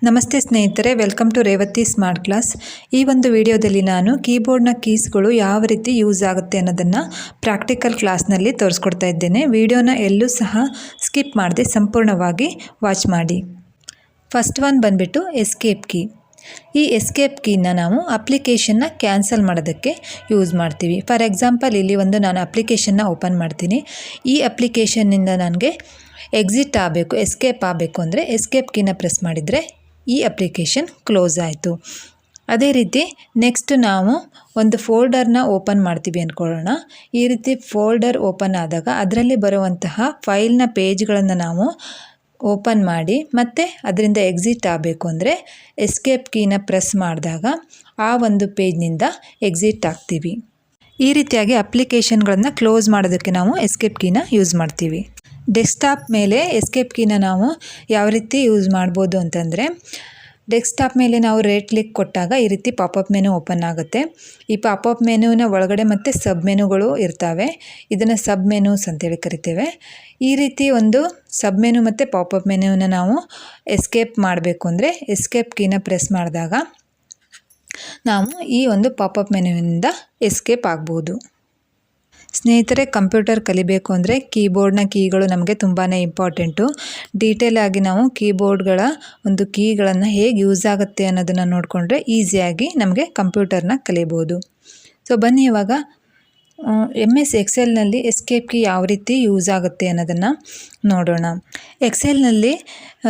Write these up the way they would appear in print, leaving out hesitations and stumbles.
ನಮಸ್ತೆ ಸ್ನೇಹಿತರೆ, welcome to Revathi smart class. ಈ ಒಂದು ವಿಡಿಯೋದಲ್ಲಿ ನಾನು ಕೀಬೋರ್ಡ್ನ ಕೀಸ್ಗಳು ಯಾವ ರೀತಿ ಯೂಸ್ ಆಗುತ್ತೆ ಅನ್ನೋದನ್ನು ಪ್ರಾಕ್ಟಿಕಲ್ ಕ್ಲಾಸ್ನಲ್ಲಿ ತೋರಿಸ್ಕೊಡ್ತಾ ಇದ್ದೇನೆ. ವಿಡಿಯೋನ ಎಲ್ಲೂ ಸಹ ಸ್ಕಿಪ್ ಮಾಡದೆ ಸಂಪೂರ್ಣವಾಗಿ ವಾಚ್ ಮಾಡಿ. ಫಸ್ಟ್ ಒನ್ ಬಂದುಬಿಟ್ಟು ಎಸ್ಕೇಪ್ ಕೀ. ಈ ಎಸ್ಕೇಪ್ ಕೀನ ನಾವು ಅಪ್ಲಿಕೇಶನ್ನ ಕ್ಯಾನ್ಸಲ್ ಮಾಡೋದಕ್ಕೆ ಯೂಸ್ ಮಾಡ್ತೀವಿ. ಫಾರ್ ಎಕ್ಸಾಂಪಲ್ ಇಲ್ಲಿ ನಾನು ಅಪ್ಲಿಕೇಶನ್ನ ಓಪನ್ ಮಾಡ್ತೀನಿ. ಈ ಅಪ್ಲಿಕೇಶನ್ನಿಂದ ನನಗೆ ಎಕ್ಸಿಟ್ ಆಗಬೇಕು, ಎಸ್ಕೇಪ್ ಆಗಬೇಕು ಅಂದರೆ ಎಸ್ಕೇಪ್ ಕೀನ ಪ್ರೆಸ್ ಮಾಡಿದರೆ ಈ ಅಪ್ಲಿಕೇಶನ್ ಕ್ಲೋಸ್ ಆಯಿತು. ಅದೇ ರೀತಿ ನೆಕ್ಸ್ಟ್ ನಾವು ಒಂದು ಫೋಲ್ಡರ್ನ ಓಪನ್ ಮಾಡ್ತೀವಿ ಅಂದ್ಕೊಳ್ಳೋಣ. ಈ ರೀತಿ ಫೋಲ್ಡರ್ ಓಪನ್ ಆದಾಗ ಅದರಲ್ಲಿ ಬರುವಂತಹ ಫೈಲ್ನ ಪೇಜ್ಗಳನ್ನು ನಾವು ಓಪನ್ ಮಾಡಿ ಮತ್ತು ಅದರಿಂದ ಎಕ್ಸಿಟ್ ಆಗಬೇಕು ಅಂದರೆ ಎಸ್ಕೇಪ್ ಕೀನ ಪ್ರೆಸ್ ಮಾಡಿದಾಗ ಆ ಒಂದು ಪೇಜ್ನಿಂದ ಎಕ್ಸಿಟ್ ಆಗ್ತೀವಿ. ಈ ರೀತಿಯಾಗಿ ಅಪ್ಲಿಕೇಶನ್ಗಳನ್ನು ಕ್ಲೋಸ್ ಮಾಡೋದಕ್ಕೆ ನಾವು ಎಸ್ಕೇಪ್ ಕೀನ ಯೂಸ್ ಮಾಡ್ತೀವಿ. ಡೆಸ್ಕ್ಟಾಪ್ ಮೇಲೆ ಎಸ್ಕೇಪ್ ಕೀನ ನಾವು ಯಾವ ರೀತಿ ಯೂಸ್ ಮಾಡ್ಬೋದು ಅಂತಂದರೆ, ಡೆಸ್ಕ್ಟಾಪ್ ಮೇಲೆ ನಾವು ರೈಟ್ ಕ್ಲಿಕ್ ಕೊಟ್ಟಾಗ ಈ ರೀತಿ ಪಾಪಪ್ ಮೆನು ಓಪನ್ ಆಗುತ್ತೆ. ಈ ಪಾಪಪ್ ಮೆನುವಿನ ಒಳಗಡೆ ಮತ್ತು ಸಬ್ ಮೆನುಗಳು ಇರ್ತವೆ. ಇದನ್ನು ಸಬ್ ಮೆನುಸ್ ಅಂತೇಳಿ ಕರಿತೇವೆ. ಈ ರೀತಿ ಒಂದು ಸಬ್ ಮೆನು ಮತ್ತು ಪಾಪಪ್ ಮೆನುವನ್ನು ನಾವು ಎಸ್ಕೇಪ್ ಮಾಡಬೇಕು ಅಂದರೆ ಎಸ್ಕೇಪ್ ಕೀನ ಪ್ರೆಸ್ ಮಾಡಿದಾಗ ನಾವು ಈ ಒಂದು ಪಾಪಪ್ ಮೆನುವಿನಿಂದ ಎಸ್ಕೇಪ್ ಆಗ್ಬೋದು. ಸ್ನೇಹಿತರೆ, ಕಂಪ್ಯೂಟರ್ ಕಲಿಬೇಕು ಅಂದರೆ ಕೀಬೋರ್ಡ್ನ ಕೀಗಳು ನಮಗೆ ತುಂಬಾ ಇಂಪಾರ್ಟೆಂಟು. ಡೀಟೇಲ್ ಆಗಿ ನಾವು ಕೀಬೋರ್ಡ್ಗಳ ಒಂದು ಕೀಗಳನ್ನು ಹೇಗೆ ಯೂಸ್ ಆಗುತ್ತೆ ಅನ್ನೋದನ್ನು ನೋಡಿಕೊಂಡ್ರೆ ಈಸಿಯಾಗಿ ನಮಗೆ ಕಂಪ್ಯೂಟರ್ನ ಕಲಿಬೋದು. ಸೊ ಬನ್ನಿ ಇವಾಗ MS ಎಕ್ಸೆಲ್ನಲ್ಲಿ ಎಸ್ಕೇಪ್ ಕೀ ಯಾವ ರೀತಿ ಯೂಸ್ ಆಗುತ್ತೆ ಅನ್ನೋದನ್ನು ನೋಡೋಣ. ಎಕ್ಸೆಲ್ನಲ್ಲಿ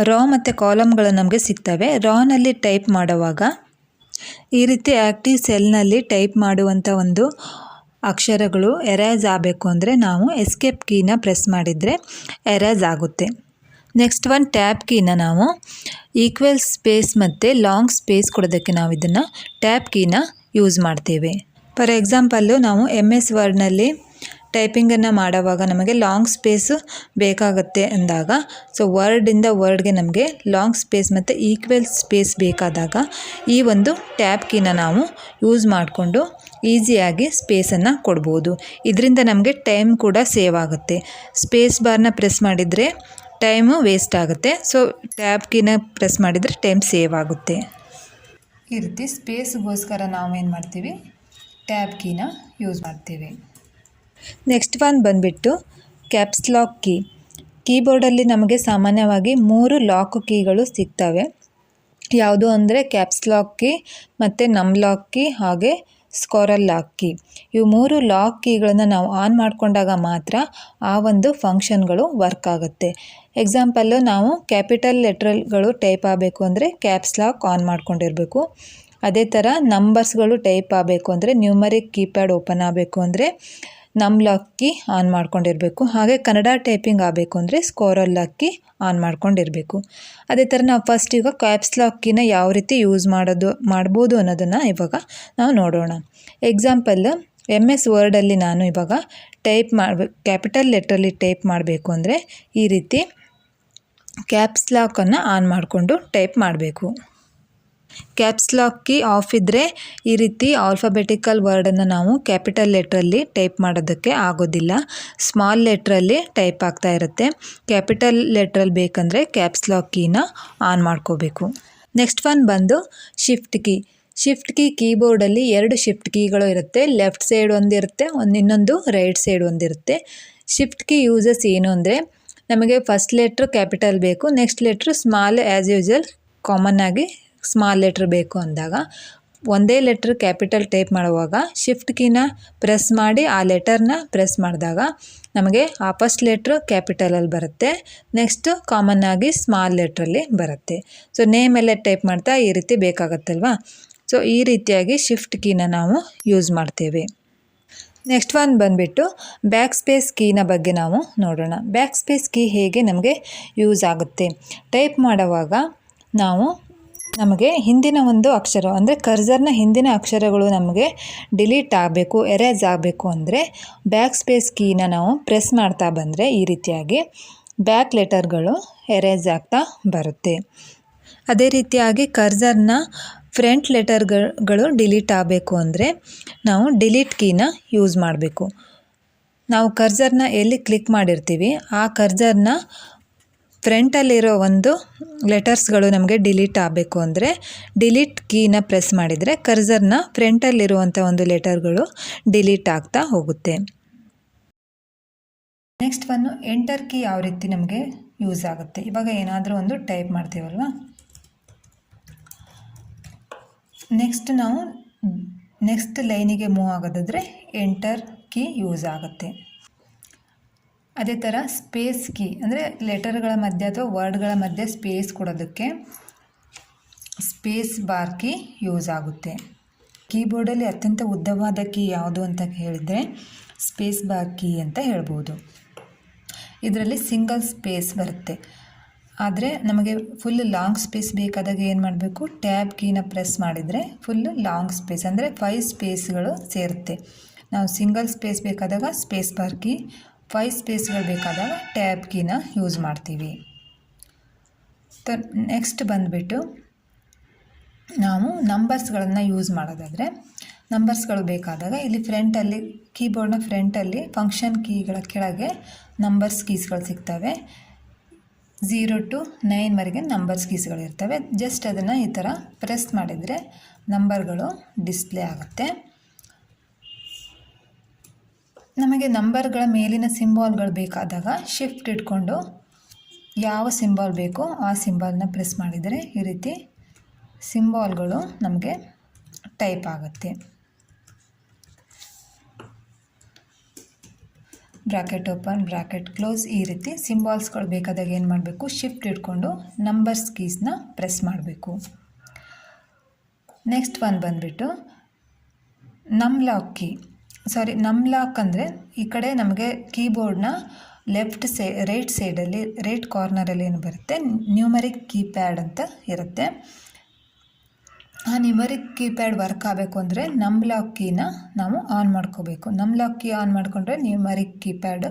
ರಾ ಮತ್ತು ಕಾಲಮ್ಗಳು ನಮಗೆ ಸಿಗ್ತವೆ. ರಾನಲ್ಲಿ ಟೈಪ್ ಮಾಡುವಾಗ ಈ ರೀತಿ ಆ್ಯಕ್ಟಿವ್ ಸೆಲ್ನಲ್ಲಿ ಟೈಪ್ ಮಾಡುವಂಥ ಒಂದು ಅಕ್ಷರಗಳು ಎರೇಸ್ ಆಗಬೇಕು ಅಂದರೆ ನಾವು ಎಸ್ಕೇಪ್ ಕೀನ ಪ್ರೆಸ್ ಮಾಡಿದರೆ ಎರೇಸ್ ಆಗುತ್ತೆ. ನೆಕ್ಸ್ಟ್ ಒನ್ ಟ್ಯಾಬ್ ಕೀನ ನಾವು ಈಕ್ವಲ್ ಸ್ಪೇಸ್ ಮತ್ತು ಲಾಂಗ್ ಸ್ಪೇಸ್ ಕೊಡೋದಕ್ಕೆ ನಾವು ಇದನ್ನು ಟ್ಯಾಬ್ ಕೀನ ಯೂಸ್ ಮಾಡ್ತೇವೆ. ಫಾರ್ ಎಕ್ಸಾಂಪಲ್ಲು ನಾವು MS ವರ್ಡ್ನಲ್ಲಿ ಟೈಪಿಂಗನ್ನು ಮಾಡುವಾಗ ನಮಗೆ ಲಾಂಗ್ ಸ್ಪೇಸು ಬೇಕಾಗುತ್ತೆ ಅಂದಾಗ, ಸೊ ವರ್ಡಿಂದ ವರ್ಡ್ಗೆ ನಮಗೆ ಲಾಂಗ್ ಸ್ಪೇಸ್ ಮತ್ತು ಈಕ್ವಲ್ ಸ್ಪೇಸ್ ಬೇಕಾದಾಗ ಈ ಒಂದು ಟ್ಯಾಬ್ ಕೀನ ನಾವು ಯೂಸ್ ಮಾಡಿಕೊಂಡು ಈಸಿಯಾಗಿ ಸ್ಪೇಸನ್ನು ಕೊಡ್ಬೋದು. ಇದರಿಂದ ನಮಗೆ ಟೈಮ್ ಕೂಡ ಸೇವ್ ಆಗುತ್ತೆ. ಸ್ಪೇಸ್ ಬಾರ್ನ ಪ್ರೆಸ್ ಮಾಡಿದರೆ ಟೈಮು ವೇಸ್ಟ್ ಆಗುತ್ತೆ. ಸೊ ಟ್ಯಾಬ್ ಕೀನ ಪ್ರೆಸ್ ಮಾಡಿದರೆ ಟೈಮ್ ಸೇವ್ ಆಗುತ್ತೆ. ಈ ರೀತಿ ಸ್ಪೇಸ್ಗೋಸ್ಕರ ನಾವೇನು ಮಾಡ್ತೀವಿ, ಟ್ಯಾಬ್ ಕೀನ ಯೂಸ್ ಮಾಡ್ತೀವಿ. ನೆಕ್ಸ್ಟ್ ಒನ್ ಬಂದುಬಿಟ್ಟು ಕ್ಯಾಪ್ಸ್ ಲಾಕ್ ಕೀ. ಕೀಬೋರ್ಡಲ್ಲಿ ನಮಗೆ ಸಾಮಾನ್ಯವಾಗಿ 3 ಲಾಕ್ ಕೀಗಳು ಸಿಗ್ತವೆ. ಯಾವುದು ಅಂದರೆ ಕ್ಯಾಪ್ಸ್ ಲಾಕ್ ಕೀ ಮತ್ತು ನಮ್ ಲಾಕ್ ಕೀ ಹಾಗೆ ಸ್ಕ್ರೋಲ್ ಲಾಕ್ ಕೀ. ಇವು 3 ಲಾಕ್ ಕೀಗಳನ್ನು ನಾವು ಆನ್ ಮಾಡಿಕೊಂಡಾಗ ಮಾತ್ರ ಆ ಒಂದು ಫಂಕ್ಷನ್ಗಳು ವರ್ಕ್ ಆಗುತ್ತೆ. ಎಕ್ಸಾಂಪಲ್ಲು ನಾವು ಕ್ಯಾಪಿಟಲ್ ಲೆಟ್ರ್ಗಳು ಟೈಪ್ ಆಗಬೇಕು ಅಂದರೆ ಕ್ಯಾಪ್ಸ್ ಲಾಕ್ ಆನ್ ಮಾಡ್ಕೊಂಡಿರಬೇಕು. ಅದೇ ಥರ ನಂಬರ್ಸ್ಗಳು ಟೈಪ್ ಆಗಬೇಕು ಅಂದರೆ ನ್ಯೂಮರಿಕ್ ಕೀಪ್ಯಾಡ್ ಓಪನ್ ಆಗಬೇಕು ಅಂದರೆ ನಮ್ ಲಾಕ್ ಕೀ ಆನ್ ಮಾಡ್ಕೊಂಡಿರಬೇಕು. ಹಾಗೆ ಕನ್ನಡ ಟೈಪಿಂಗ್ ಆಗಬೇಕು ಅಂದರೆ ಸ್ಕ್ರೋಲ್ ಲಾಕ್ ಕೀ ಆನ್ ಮಾಡ್ಕೊಂಡಿರಬೇಕು. ಅದೇ ಥರ ನಾವು ಫಸ್ಟ್ ಈಗ ಕ್ಯಾಪ್ಸ್ ಲಾಕ್ ಕೀನ ಯಾವ ರೀತಿ ಯೂಸ್ ಮಾಡ್ಬೋದು ಅನ್ನೋದನ್ನು ಇವಾಗ ನಾವು ನೋಡೋಣ. ಎಕ್ಸಾಂಪಲ್ಲು MS ವರ್ಡಲ್ಲಿ ನಾನು ಇವಾಗ ಟೈಪ್ ಮಾಡಬೇಕು, ಕ್ಯಾಪಿಟಲ್ ಲೆಟ್ರಲ್ಲಿ ಟೈಪ್ ಮಾಡಬೇಕು ಅಂದರೆ ಈ ರೀತಿ ಕ್ಯಾಪ್ಸ್ ಲಾಕನ್ನು ಆನ್ ಮಾಡಿಕೊಂಡು ಟೈಪ್ ಮಾಡಬೇಕು. ಕ್ಯಾಪ್ಸ್ ಲಾಕ್ ಕೀ ಆಫ್ ಇದ್ದರೆ ಈ ರೀತಿ ಆಲ್ಫಾಬೆಟಿಕಲ್ ವರ್ಡನ್ನು ನಾವು ಕ್ಯಾಪಿಟಲ್ ಲೆಟ್ರಲ್ಲಿ ಟೈಪ್ ಮಾಡೋದಕ್ಕೆ ಆಗೋದಿಲ್ಲ. ಸ್ಮಾಲ್ ಲೆಟ್ರಲ್ಲಿ ಟೈಪ್ ಆಗ್ತಾ ಇರುತ್ತೆ. ಕ್ಯಾಪಿಟಲ್ ಲೆಟ್ರಲ್ಲಿ ಬೇಕಂದರೆ ಕ್ಯಾಪ್ಸ್ ಲಾಕ್ ಕೀನ ಆನ್ ಮಾಡ್ಕೋಬೇಕು. ನೆಕ್ಸ್ಟ್ ಒನ್ ಬಂದು ಶಿಫ್ಟ್ ಕೀ. ಶಿಫ್ಟ್ ಕೀ ಕೀಬೋರ್ಡಲ್ಲಿ 2 ಶಿಫ್ಟ್ ಕೀಗಳು ಇರುತ್ತೆ. ಲೆಫ್ಟ್ ಸೈಡ್ ಒಂದಿರುತ್ತೆ, ಇನ್ನೊಂದು ರೈಟ್ ಸೈಡ್ ಒಂದಿರುತ್ತೆ. ಶಿಫ್ಟ್ ಕೀ ಯೂಸಸ್ ಏನು ಅಂದರೆ, ನಮಗೆ ಫಸ್ಟ್ ಲೆಟ್ರ್ ಕ್ಯಾಪಿಟಲ್ ಬೇಕು, next letter small as usual common ಆಗಿ ಸ್ಮಾಲ್ ಲೆಟ್ರ್ ಬೇಕು ಅಂದಾಗ ಒಂದೇ ಲೆಟ್ರ್ ಕ್ಯಾಪಿಟಲ್ ಟೈಪ್ ಮಾಡುವಾಗ ಶಿಫ್ಟ್ ಕೀನ ಪ್ರೆಸ್ ಮಾಡಿ ಆ ಲೆಟರ್ನ ಪ್ರೆಸ್ ಮಾಡಿದಾಗ ನಮಗೆ ಆ ಫಸ್ಟ್ ಲೆಟ್ರ್ ಕ್ಯಾಪಿಟಲಲ್ಲಿ ಬರುತ್ತೆ, ನೆಕ್ಸ್ಟು ಕಾಮನ್ ಆಗಿ ಸ್ಮಾಲ್ ಲೆಟ್ರಲ್ಲಿ ಬರುತ್ತೆ. ಸೊ ನೇಮೆಲ್ಲ ಟೈಪ್ ಮಾಡ್ತಾ ಈ ರೀತಿ ಬೇಕಾಗತ್ತಲ್ವಾ. ಸೊ ಈ ರೀತಿಯಾಗಿ ಶಿಫ್ಟ್ ಕೀನ ನಾವು ಯೂಸ್ ಮಾಡ್ತೇವೆ. ನೆಕ್ಸ್ಟ್ ಒನ್ ಬಂದುಬಿಟ್ಟು ಬ್ಯಾಕ್ ಸ್ಪೇಸ್ ಕೀನ ಬಗ್ಗೆ ನಾವು ನೋಡೋಣ. ಬ್ಯಾಕ್ ಸ್ಪೇಸ್ ಕೀ ಹೇಗೆ ನಮಗೆ ಯೂಸ್ ಆಗುತ್ತೆ, ಟೈಪ್ ಮಾಡುವಾಗ ನಮಗೆ ಹಿಂದಿನ ಒಂದು ಅಕ್ಷರ ಅಂದರೆ ಕರ್ಸರ್ನ ಹಿಂದಿನ ಅಕ್ಷರಗಳು ನಮಗೆ ಡಿಲೀಟ್ ಆಗಬೇಕು, ಎರೇಸ್ ಆಗಬೇಕು ಅಂದರೆ ಬ್ಯಾಕ್ ಸ್ಪೇಸ್ ಕೀನ ನಾವು ಪ್ರೆಸ್ ಮಾಡ್ತಾ ಬಂದರೆ ಈ ರೀತಿಯಾಗಿ ಬ್ಯಾಕ್ ಲೆಟರ್ಗಳು ಎರೇಸ್ ಆಗ್ತಾ ಬರುತ್ತೆ. ಅದೇ ರೀತಿಯಾಗಿ ಕರ್ಸರ್ನ ಫ್ರಂಟ್ ಲೆಟರ್ಗಳು ಡಿಲೀಟ್ ಆಗಬೇಕು ಅಂದರೆ ನಾವು ಡಿಲೀಟ್ ಕೀನ ಯೂಸ್ ಮಾಡಬೇಕು. ನಾವು ಕರ್ಸರ್ನ ಎಲ್ಲಿ ಕ್ಲಿಕ್ ಮಾಡಿರ್ತೀವಿ ಆ ಕರ್ಸರ್ನ ಫ್ರಂಟಲ್ಲಿರೋ ಒಂದು ಲೆಟರ್ಸ್ಗಳು ನಮಗೆ ಡಿಲೀಟ್ ಆಗಬೇಕು ಅಂದರೆ ಡಿಲೀಟ್ ಕೀನ ಪ್ರೆಸ್ ಮಾಡಿದರೆ ಕರ್ಸರ್ನ ಫ್ರಂಟಲ್ಲಿರುವಂಥ ಒಂದು ಲೆಟರ್ಗಳು ಡಿಲೀಟ್ ಆಗ್ತಾ ಹೋಗುತ್ತೆ. ನೆಕ್ಸ್ಟ್ ಒಂದು ಎಂಟರ್ ಕೀ ಯಾವ ರೀತಿ ನಮಗೆ ಯೂಸ್ ಆಗುತ್ತೆ. ಇವಾಗ ಏನಾದರೂ ಒಂದು ಟೈಪ್ ಮಾಡ್ತೀವಲ್ವ, ನೆಕ್ಸ್ಟ್ ಲೈನಿಗೆ ಮೂವ್ ಆಗೋದಾದರೆ ಎಂಟರ್ ಕೀ ಯೂಸ್ ಆಗುತ್ತೆ. ಅದೇ ಥರ ಸ್ಪೇಸ್ ಕೀ ಅಂದರೆ ಲೆಟರ್ಗಳ ಮಧ್ಯೆ ಅಥವಾ ವರ್ಡ್ಗಳ ಮಧ್ಯೆ ಸ್ಪೇಸ್ ಕೊಡೋದಕ್ಕೆ ಸ್ಪೇಸ್ ಬಾರ್ ಕೀ ಯೂಸ್ ಆಗುತ್ತೆ. ಕೀಬೋರ್ಡಲ್ಲಿ ಅತ್ಯಂತ ಉದ್ದವಾದ ಕೀ ಯಾವುದು ಅಂತ ಹೇಳಿದರೆ ಸ್ಪೇಸ್ ಬಾರ್ ಕೀ ಅಂತ ಹೇಳ್ಬೋದು. ಇದರಲ್ಲಿ ಸಿಂಗಲ್ ಸ್ಪೇಸ್ ಬರುತ್ತೆ. ಆದರೆ ನಮಗೆ ಫುಲ್ ಲಾಂಗ್ ಸ್ಪೇಸ್ ಬೇಕಾದಾಗ ಏನು ಮಾಡಬೇಕು, ಟ್ಯಾಬ್ ಕೀನ ಪ್ರೆಸ್ ಮಾಡಿದರೆ ಫುಲ್ ಲಾಂಗ್ ಸ್ಪೇಸ್ ಅಂದರೆ 5 ಸ್ಪೇಸ್ಗಳು ಸೇರುತ್ತೆ. ನಾವು ಸಿಂಗಲ್ ಸ್ಪೇಸ್ ಬೇಕಾದಾಗ ಸ್ಪೇಸ್ ಬಾರ್ ಕೀ, 5 ಸ್ಪೇಸ್ಗಳು ಬೇಕಾದಾಗ ಟ್ಯಾಬ್ ಕೀನ ಯೂಸ್ ಮಾಡ್ತೀವಿ. ನೆಕ್ಸ್ಟ್ ಬಂದುಬಿಟ್ಟು ನಾವು ನಂಬರ್ಸ್ಗಳನ್ನು ಯೂಸ್ ಮಾಡೋದಾದರೆ ನಂಬರ್ಸ್ಗಳು ಬೇಕಾದಾಗ ಇಲ್ಲಿ ಫ್ರಂಟಲ್ಲಿ ಕೀಬೋರ್ಡ್ನ ಫ್ರಂಟಲ್ಲಿ ಫಂಕ್ಷನ್ ಕೀಗಳ ಕೆಳಗೆ ನಂಬರ್ಸ್ ಕೀಸ್ಗಳು ಸಿಗ್ತವೆ. 0 to 9ವರೆಗೆ ನಂಬರ್ಸ್ ಕೀಸ್ಗಳು ಇರ್ತವೆ. ಜಸ್ಟ್ ಅದನ್ನು ಈ ಥರ ಪ್ರೆಸ್ ಮಾಡಿದರೆ ನಂಬರ್ಗಳು ಡಿಸ್ಪ್ಲೇ ಆಗುತ್ತೆ. ನಮಗೆ ನಂಬರ್ಗಳ ಮೇಲಿನ ಸಿಂಬಾಲ್ಗಳು ಬೇಕಾದಾಗ ಶಿಫ್ಟ್ ಇಟ್ಕೊಂಡು ಯಾವ ಸಿಂಬಾಲ್ ಬೇಕೋ ಆ ಸಿಂಬಾಲ್ನ ಪ್ರೆಸ್ ಮಾಡಿದರೆ ಈ ರೀತಿ ಸಿಂಬಾಲ್ಗಳು ನಮಗೆ ಟೈಪ್ ಆಗುತ್ತೆ. ಬ್ರಾಕೆಟ್ ಓಪನ್, ಬ್ರಾಕೆಟ್ ಕ್ಲೋಸ್, ಈ ರೀತಿ ಸಿಂಬಾಲ್ಸ್ಗಳು ಬೇಕಾದಾಗ ಏನು ಮಾಡಬೇಕು, ಶಿಫ್ಟ್ ಇಟ್ಕೊಂಡು ನಂಬರ್ಸ್ ಕೀಸ್ನ ಪ್ರೆಸ್ ಮಾಡಬೇಕು. ನೆಕ್ಸ್ಟ್ ಒಂದು ಬಂದುಬಿಟ್ಟು ನಮ್ಲಾಕ್ ಅಂದರೆ ಈ ಕಡೆ ನಮಗೆ ಕೀಬೋರ್ಡ್ನ ರೈಟ್ ಸೈಡಲ್ಲಿ ರೈಟ್ ಕಾರ್ನರಲ್ಲಿ ಏನು ಬರುತ್ತೆ, ನ್ಯೂಮರಿಕ್ ಕೀಪ್ಯಾಡ್ ಅಂತ ಇರುತ್ತೆ. ಆ ನ್ಯೂಮರಿಕ್ ಕೀಪ್ಯಾಡ್ ವರ್ಕ್ ಆಗಬೇಕು ಅಂದರೆ ನಮ್ಲಾಕ್ ಕೀನ ನಾವು ಆನ್ ಮಾಡ್ಕೋಬೇಕು. ನಮ್ಲಾಕ್ ಕೀ ಆನ್ ಮಾಡಿಕೊಂಡ್ರೆ ನ್ಯೂಮರಿಕ್ ಕೀಪ್ಯಾಡ್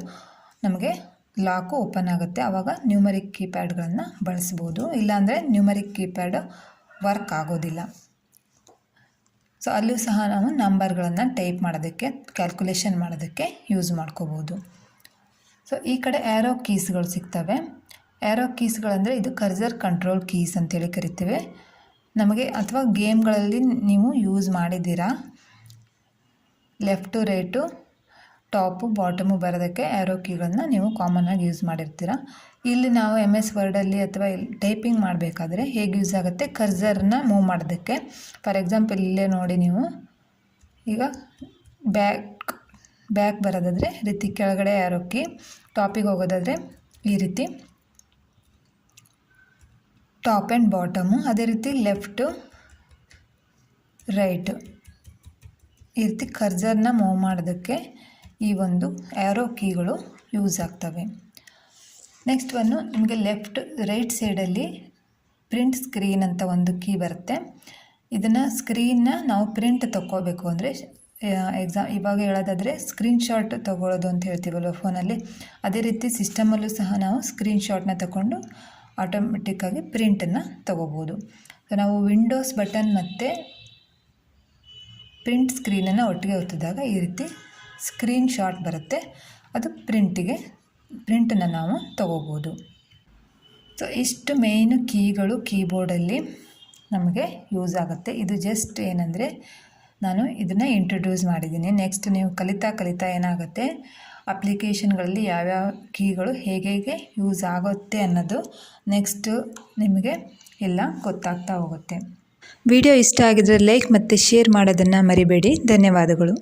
ನಮಗೆ ಲಾಕು ಓಪನ್ ಆಗುತ್ತೆ. ಆವಾಗ ನ್ಯೂಮರಿಕ್ ಕೀಪ್ಯಾಡ್ಗಳನ್ನು ಬಳಸ್ಬೋದು. ಇಲ್ಲಾಂದರೆ ನ್ಯೂಮರಿಕ್ ಕೀಪ್ಯಾಡ್ ವರ್ಕ್ ಆಗೋದಿಲ್ಲ. ಸೊ ಅಲ್ಲೂ ಸಹ ನಾವು ನಂಬರ್ಗಳನ್ನು ಟೈಪ್ ಮಾಡೋದಕ್ಕೆ, ಕ್ಯಾಲ್ಕುಲೇಷನ್ ಮಾಡೋದಕ್ಕೆ ಯೂಸ್ ಮಾಡ್ಕೋಬೋದು. ಸೊ ಈ ಕಡೆ ಆ್ಯರೋ ಕೀಸ್ಗಳು ಸಿಗ್ತವೆ. ಆ್ಯರೋ ಕೀಸ್ಗಳಂದರೆ ಇದು ಕರ್ಸರ್ ಕಂಟ್ರೋಲ್ ಕೀಸ್ ಅಂತೇಳಿ ಕರಿತೀವಿ. ನಮಗೆ ಅಥವಾ ಗೇಮ್ಗಳಲ್ಲಿ ನೀವು ಯೂಸ್ ಮಾಡಿದ್ದೀರಾ, ಲೆಫ್ಟು ರೈಟು ಟಾಪು ಬಾಟಮು ಬರೋದಕ್ಕೆ ಆ್ಯರೋ ಕೀಗಳನ್ನ ನೀವು ಕಾಮನ್ನಾಗಿ ಯೂಸ್ ಮಾಡಿರ್ತೀರ. ಇಲ್ಲಿ ನಾವು MS ವರ್ಡಲ್ಲಿ ಅಥವಾ ಟೈಪಿಂಗ್ ಮಾಡಬೇಕಾದ್ರೆ ಹೇಗೆ ಯೂಸ್ ಆಗುತ್ತೆ, ಕರ್ಸರ್ನ ಮೂವ್ ಮಾಡೋದಕ್ಕೆ. ಫಾರ್ ಎಕ್ಸಾಂಪಲ್ ಇಲ್ಲೇ ನೋಡಿ, ನೀವು ಈಗ ಬ್ಯಾಕ್ ಬರೋದಾದರೆ ರೀತಿ ಕೆಳಗಡೆ ಆ್ಯರೋ ಕೀ, ಟಾಪಿಗೆ ಹೋಗೋದಾದರೆ ಈ ರೀತಿ ಟಾಪ್ ಆ್ಯಂಡ್ ಬಾಟಮು, ಅದೇ ರೀತಿ ಲೆಫ್ಟು ರೈಟು, ಈ ರೀತಿ ಕರ್ಸರ್ನ ಮೂವ್ ಮಾಡೋದಕ್ಕೆ ಈ ಒಂದು ಆ್ಯರೋ ಕೀಗಳು ಯೂಸ್ ಆಗ್ತವೆ. ನೆಕ್ಸ್ಟ್ ನಿಮಗೆ ರೈಟ್ ಸೈಡಲ್ಲಿ ಪ್ರಿಂಟ್ ಸ್ಕ್ರೀನ್ ಅಂತ ಒಂದು ಕೀ ಬರುತ್ತೆ. ಇದನ್ನು ಸ್ಕ್ರೀನ್ನ ನಾವು ಪ್ರಿಂಟ್ ತೊಗೋಬೇಕು ಅಂದರೆ ಇವಾಗ ಹೇಳೋದಾದರೆ ಸ್ಕ್ರೀನ್ಶಾಟ್ ತೊಗೊಳ್ಳೋದು ಅಂತ ಹೇಳ್ತೀವಲ್ವ ಫೋನಲ್ಲಿ, ಅದೇ ರೀತಿ ಸಿಸ್ಟಮಲ್ಲೂ ಸಹ ನಾವು ಸ್ಕ್ರೀನ್ಶಾಟ್ನ ತಗೊಂಡು ಆಟೋಮೆಟಿಕ್ಕಾಗಿ ಪ್ರಿಂಟನ್ನು ತೊಗೋಬೋದು. ಸೊ ನಾವು ವಿಂಡೋಸ್ ಬಟನ್ ಮತ್ತು ಪ್ರಿಂಟ್ ಸ್ಕ್ರೀನನ್ನು ಒಟ್ಟಿಗೆ ಒತ್ತಿದಾಗ ಈ ರೀತಿ ಸ್ಕ್ರೀನ್ಶಾಟ್ ಬರುತ್ತೆ. ಅದು ಪ್ರಿಂಟನ್ನು ನಾವು ತೊಗೋಬೋದು. ಸೊ ಇಷ್ಟು ಮೇಯ್ನು ಕೀಗಳು ಕೀಬೋರ್ಡಲ್ಲಿ ನಮಗೆ ಯೂಸ್ ಆಗುತ್ತೆ. ಇದು ಜಸ್ಟ್ ಏನಂದರೆ ನಾನು ಇದನ್ನು ಇಂಟ್ರೊಡ್ಯೂಸ್ ಮಾಡಿದ್ದೀನಿ. ನೆಕ್ಸ್ಟ್ ನೀವು ಕಲಿತಾ ಏನಾಗುತ್ತೆ, ಅಪ್ಲಿಕೇಶನ್ಗಳಲ್ಲಿ ಯಾವ್ಯಾವ ಕೀಗಳು ಹೇಗೆ ಯೂಸ್ ಆಗುತ್ತೆ ಅನ್ನೋದು ನೆಕ್ಸ್ಟು ನಿಮಗೆ ಎಲ್ಲ ಗೊತ್ತಾಗ್ತಾ ಹೋಗುತ್ತೆ. ವಿಡಿಯೋ ಇಷ್ಟ ಆಗಿದ್ರೆ ಲೈಕ್ ಮತ್ತು ಶೇರ್ ಮಾಡೋದನ್ನು ಮರಿಬೇಡಿ. ಧನ್ಯವಾದಗಳು.